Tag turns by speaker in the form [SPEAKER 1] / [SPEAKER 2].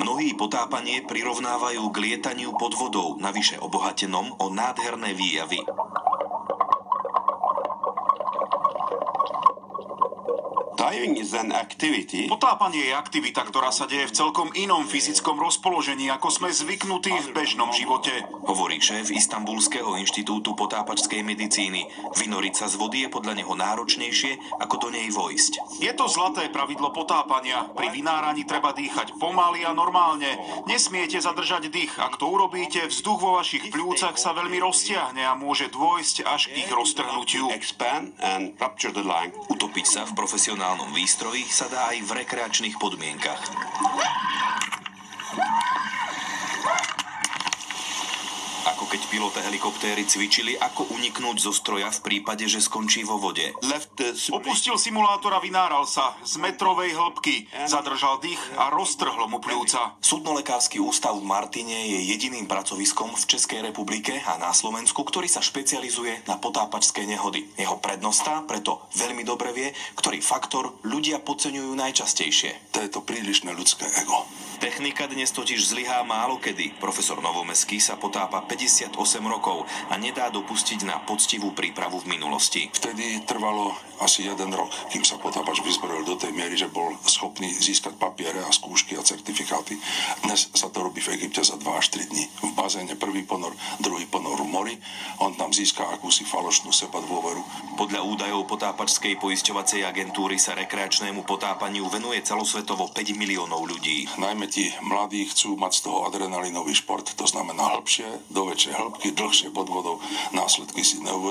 [SPEAKER 1] Mnohí potápanie prirovnávajú k lietaniu pod vodou, navyše obohatenom o nádherné výjavy.
[SPEAKER 2] Potápanie je aktivita, ktorá sa deje v celkom inom fyzickom rozpoložení, ako sme zvyknutí v bežnom živote.
[SPEAKER 1] Hovorí šéf Istanbulského inštitútu potápačskej medicíny. Vynoriť sa z vody je podľa neho náročnejšie, ako do nej vojsť.
[SPEAKER 2] Je to zlaté pravidlo potápania. Pri vynáraní treba dýchať pomaly a normálne. Nesmiete zadržať dých. Ak to urobíte, vzduch vo vašich pľúcach sa veľmi roztiahne a môže dôjsť až k ich roztrhnutiu.
[SPEAKER 1] Utopiť sa v profesionálnom výstroji sa dá aj v rekreačných podmienkach. Ako keď piloti helikoptéry cvičili, ako uniknúť zo stroja v prípade, že skončí vo vode.
[SPEAKER 2] Opustil simulátor a vynáral sa z metrovej hĺbky. Zadržal dých a roztrhlo mu pľúca.
[SPEAKER 1] Súdno-lekársky ústav v Martine je jediným pracoviskom v Českej republike a na Slovensku, ktorý sa špecializuje na potápačské nehody. Jeho prednosta preto veľmi dobre vie, ktorý faktor ľudia podceňujú najčastejšie.
[SPEAKER 3] To je to prílišné ľudské ego.
[SPEAKER 1] Technika dnes totiž zlyhá málokedy. Profesor Novomeský sa potápa 58 rokov a nedá dopustiť na poctivú prípravu v minulosti.
[SPEAKER 3] Vtedy trvalo asi 1 rok, kým sa potápač vyzbrojil do tej miery, že bol schopný získať papiere a skúšky a certifikáty. Dnes sa to robí v Egypte za 2 až 3 dní. V bazéne prvý ponor, druhý ponor v mori. On tam získa akúsi falošnú sebadôveru.
[SPEAKER 1] Podľa údajov potápačskej poisťovacej agentúry sa rekreačnému potápaniu venuje celosvetovo 5 miliónov ľudí.
[SPEAKER 3] Najmä tí mladí chcú mať z toho adrenalinový šport, to znamená hĺbšie, do väčšej hĺbky, dlhšie pod vodou, následky si neuvedomujú.